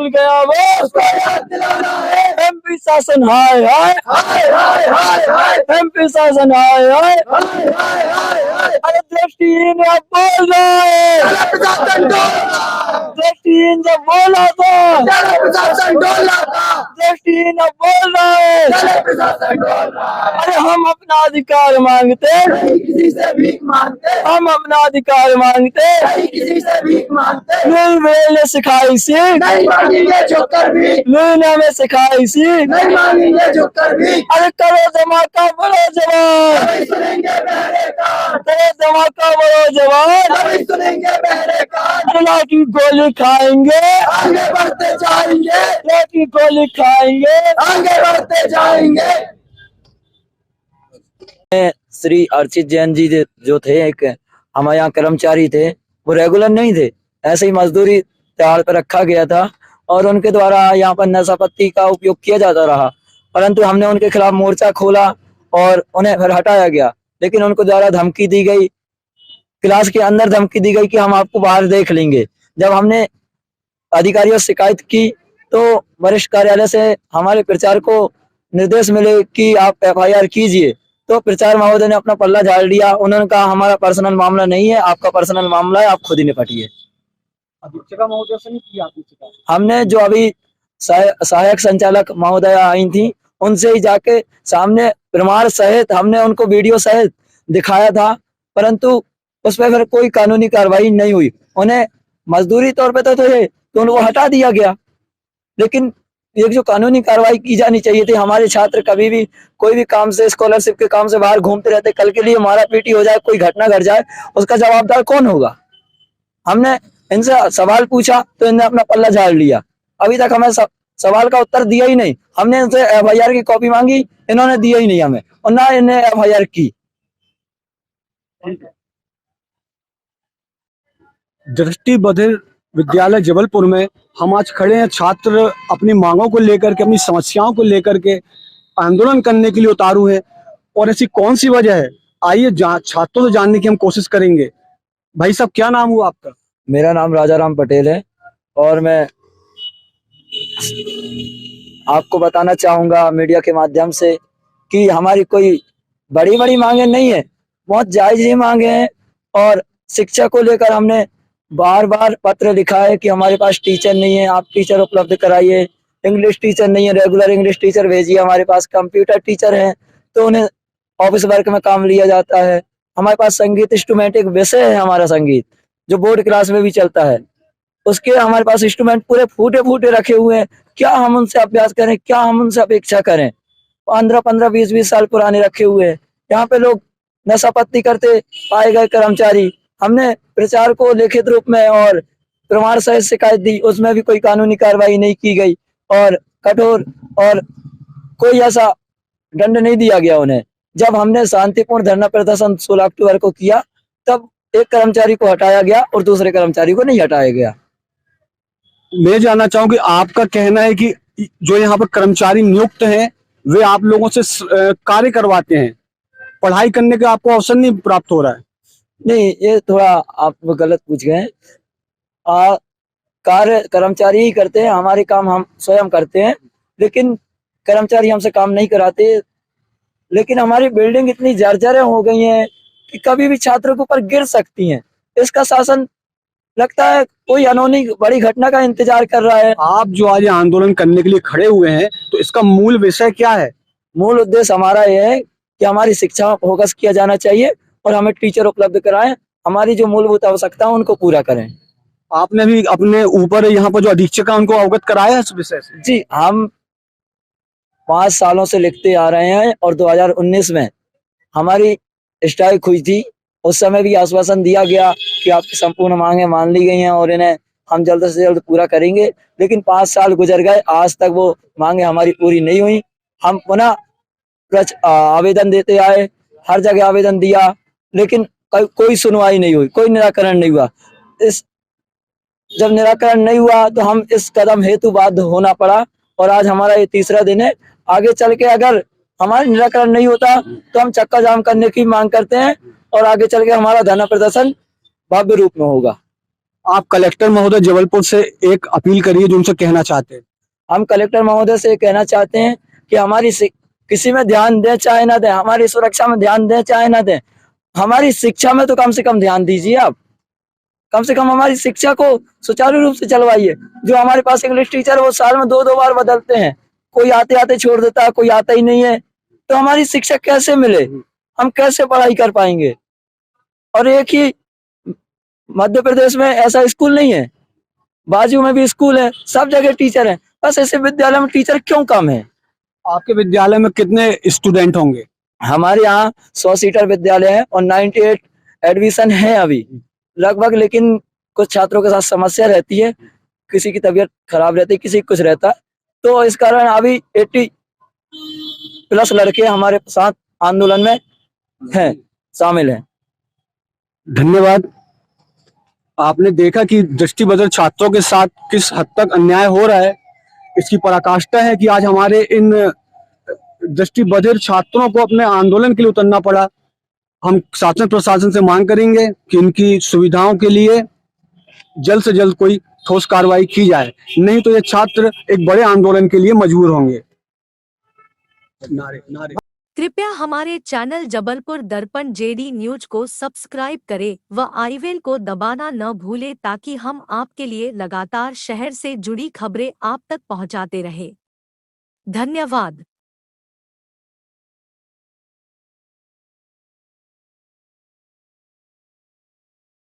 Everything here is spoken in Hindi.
भूल गया वो उसको याद दिलाना है। एमपी शासन हाय हाय हाय हाय हाय हाय एमपी शासन हाय हाय हाय हाय हाय हाय। अरे दृष्टिहीन अब बोल रहा है, जिला प्रशासन डोल रहा, दृष्टिहीन जब बोला था, जिला प्रशासन डोल रहा था, दृष्टिहीन अब बोल रहा है। जिला प्रशासन डोल रहा है। अरे हम अपना अधिकार मांगते, नहीं किसी से भीख मांगते, हम अपना अधिकार मांगते, नहीं किसी से भीख मांगते, लुई ब्रेल ने सिखाई सीख, नहीं मांगेंगे झुककर भीख, लुई ने हमें सिखाई सीख। नहीं मांगेंगे झुककर भीख। अरे करो धमाका बड़ो जवान, तभी सुनेंगे बहरे कान, करो धमाका बड़ो जवान। तभी सुनेंगे बहरे कान। अरे लाठी गोली खाएंगे, आगे बढ़ते जाएंगे, लाठी गोली खाएंगे। आगे बढ़ते जाएंगे। श्री अर्चित जैन जी जो थे, एक हमारे यहाँ कर्मचारी थे, वो रेगुलर नहीं थे, ऐसे ही मजदूरी त्योहार पर रखा गया था और उनके द्वारा यहाँ पर नशा पत्ती का उपयोग किया जाता रहा, परंतु हमने उनके खिलाफ मोर्चा खोला और उन्हें फिर हटाया गया। लेकिन उनको द्वारा धमकी दी गई, क्लास के अंदर धमकी दी गई कि हम आपको बाहर देख लेंगे। जब हमने अधिकारियों से शिकायत की तो वरिष्ठ कार्यालय से हमारे प्रचार को निर्देश मिले कि आप एफआईआर कीजिए, तो प्रचार महोदय ने अपना पल्ला झाड़ लिया। उन्होंने कहा हमारा पर्सनल मामला नहीं है, आपका पर्सनल मामला है, आप खुद ही निपटिए। अधीक्षिका महोदय से नहीं की आपने शिकायत? हमने जो अभी सहायक संचालक महोदय आई थी, उनसे ही जाके सामने प्रमाण सहित हमने उनको वीडियो सहित दिखाया था, परंतु उस पर फिर कोई कानूनी कार्रवाई नहीं हुई। उन्हें मजदूरी तौर पे तो थे तो उनको हटा दिया गया, लेकिन एक जो कानूनी कार्रवाई की जानी चाहिए थी। हमारे छात्र कभी भी कोई भी काम से, स्कॉलरशिप के काम से बाहर घूमते रहते, कल के लिए मारा पीटी हो जाए, कोई घटना घट जाए, उसका जवाबदार कौन होगा? हमने इनसे सवाल पूछा तो इन्होंने अपना पल्ला झाड़ लिया। अभी तक हमें सवाल का उत्तर दिया ही नहीं। हमने इनसे एफआईआर की कॉपी मांगी, इन्होंने दिया ही नहीं हमें, और ना इन्हें एफआईआर की। दृष्टि बधिर विद्यालय जबलपुर में हम आज खड़े हैं। छात्र अपनी मांगों को लेकर के, अपनी समस्याओं को लेकर के आंदोलन करने के लिए उतारू है, और ऐसी कौन सी वजह है, आइए छात्रों से जानने की हम कोशिश करेंगे। भाई साहब, क्या नाम हुआ आपका? मेरा नाम राजा राम पटेल है और मैं आपको बताना चाहूंगा मीडिया के माध्यम से कि हमारी कोई बड़ी बड़ी मांगे नहीं है, बहुत जायज ही मांगे हैं। और शिक्षा को लेकर हमने बार बार पत्र लिखा है कि हमारे पास टीचर नहीं है, आप टीचर उपलब्ध कराइए। इंग्लिश टीचर नहीं है, रेगुलर इंग्लिश टीचर भेजिए। हमारे पास कंप्यूटर टीचर हैं तो उन्हें ऑफिस वर्क में काम लिया जाता है। हमारे पास संगीत इंस्ट्रूमेंट एक विषय है, हमारा संगीत जो बोर्ड क्लास में भी चलता है, उसके हमारे पास इंस्ट्रूमेंट पूरे फूटे फूटे रखे हुए हैं। क्या हम उनसे अभ्यास करें, क्या हम उनसे अपेक्षा करें? 15-15, 20-20 साल पुराने रखे हुए हैं। यहाँ पे लोग नशा पत्ती करते पाए गए कर्मचारी। हमने प्रचार को लिखित रूप में और प्रमाण सहित शिकायत दी, उसमें भी कोई कानूनी कार्रवाई नहीं की गई और कठोर और कोई ऐसा दंड नहीं दिया गया उन्हें। जब हमने शांतिपूर्ण धरना प्रदर्शन 16 अक्टूबर को किया, तब एक कर्मचारी को हटाया गया और दूसरे कर्मचारी को नहीं हटाया गया। मैं जानना चाहूंगी, आपका कहना है कि जो यहाँ पर कर्मचारी नियुक्त हैं वे आप लोगों से कार्य करवाते हैं, पढ़ाई करने का आपको अवसर नहीं प्राप्त हो रहा है? नहीं, ये थोड़ा आप गलत पूछ गए हैं। कार्य कर्मचारी ही करते हैं, हमारे काम हम स्वयं करते हैं, लेकिन कर्मचारी हमसे काम नहीं कराते। लेकिन हमारी बिल्डिंग इतनी जर्जर हो गई है कि कभी भी छात्रों के ऊपर गिर सकती हैं। इसका शासन लगता है कोई अनहोनी बड़ी घटना का इंतजार कर रहा है। आप जो आज आंदोलन करने के लिए खड़े हुए हैं, तो इसका मूल विषय क्या है? मूल उद्देश्य हमारा यह है कि हमारी शिक्षा में फोकस किया जाना चाहिए और हमें टीचर उपलब्ध कराएं, हमारी जो मूलभूत आवश्यकता है उनको पूरा करें। आपने भी अपने ऊपर यहाँ पर जो अधीक्षक है उनको अवगत कराया है इस विषय से? जी, हम 5 सालों से लिखते आ रहे हैं और 2019 में हमारी स्ट्राइक हुई थी। उस समय भी आश्वासन दिया गया कि आपकी संपूर्ण मांगें मान ली गई हैं और इन्हें हम जल्द से जल्द पूरा करेंगे। लेकिन 5 साल गुजर गए, आज तक वो मांगें हमारी पूरी नहीं हुई। हम पुनः आवेदन देते आए, हर जगह आवेदन दिया, लेकिन कोई सुनवाई नहीं हुई, कोई निराकरण नहीं हुआ। जब निराकरण नहीं हुआ तो हम इस कदम हेतु बाध्य होना पड़ा और आज हमारा ये तीसरा दिन है। आगे चल के अगर हमारा निराकरण नहीं होता तो हम चक्का जाम करने की मांग करते हैं और आगे चल के हमारा धरना प्रदर्शन भव्य रूप में होगा। आप कलेक्टर महोदय जबलपुर से एक अपील करिए जो उनसे कहना चाहते हैं। हम कलेक्टर महोदय से कहना चाहते हैं कि हमारी किसी में ध्यान दें चाहे ना दें, हमारी सुरक्षा में ध्यान दें चाहे ना दें, हमारी शिक्षा में तो कम से कम ध्यान दीजिए। आप कम से कम हमारी शिक्षा को सुचारू रूप से चलवाइए। जो हमारे पास इंग्लिश टीचर वो साल में 2-2 बार बदलते हैं, कोई आते आते छोड़ देता है, कोई आता ही नहीं है, तो हमारी शिक्षा कैसे मिले, हम कैसे पढ़ाई कर पाएंगे। और एक ही मध्य प्रदेश में ऐसा स्कूल नहीं है, बाजू में भी स्कूल है, सब जगह टीचर है, बस ऐसे विद्यालय में टीचर क्यों कम है। आपके विद्यालय में कितने स्टूडेंट होंगे? हमारे यहाँ 100 सीटर विद्यालय है और 98 एडमिशन है अभी लगभग, लेकिन कुछ छात्रों के साथ समस्या रहती है, किसी की तबीयत खराब रहती है, किसी की कुछ रहता है, तो इस कारण अभी 80+ लड़के हमारे साथ आंदोलन में हैं, शामिल हैं। धन्यवाद। आपने देखा कि दृष्टिबधिर छात्रों के साथ किस हद तक अन्याय हो रहा है। इसकी पराकाष्ठा है कि आज हमारे इन दृष्टिबधिर छात्रों को अपने आंदोलन के लिए उतरना पड़ा। हम शासन प्रशासन से मांग करेंगे कि इनकी सुविधाओं के लिए जल्द से जल्द कोई ठोस कार्रवाई की जाए, नहीं तो ये छात्र एक बड़े आंदोलन के लिए मजबूर होंगे। नारे नारे। कृपया हमारे चैनल जबलपुर दर्पण जेडी न्यूज को सब्सक्राइब करें व आई बेल को दबाना न भूलें ताकि हम आपके लिए लगातार शहर से जुड़ी खबरें आप तक पहुंचाते रहें। धन्यवाद।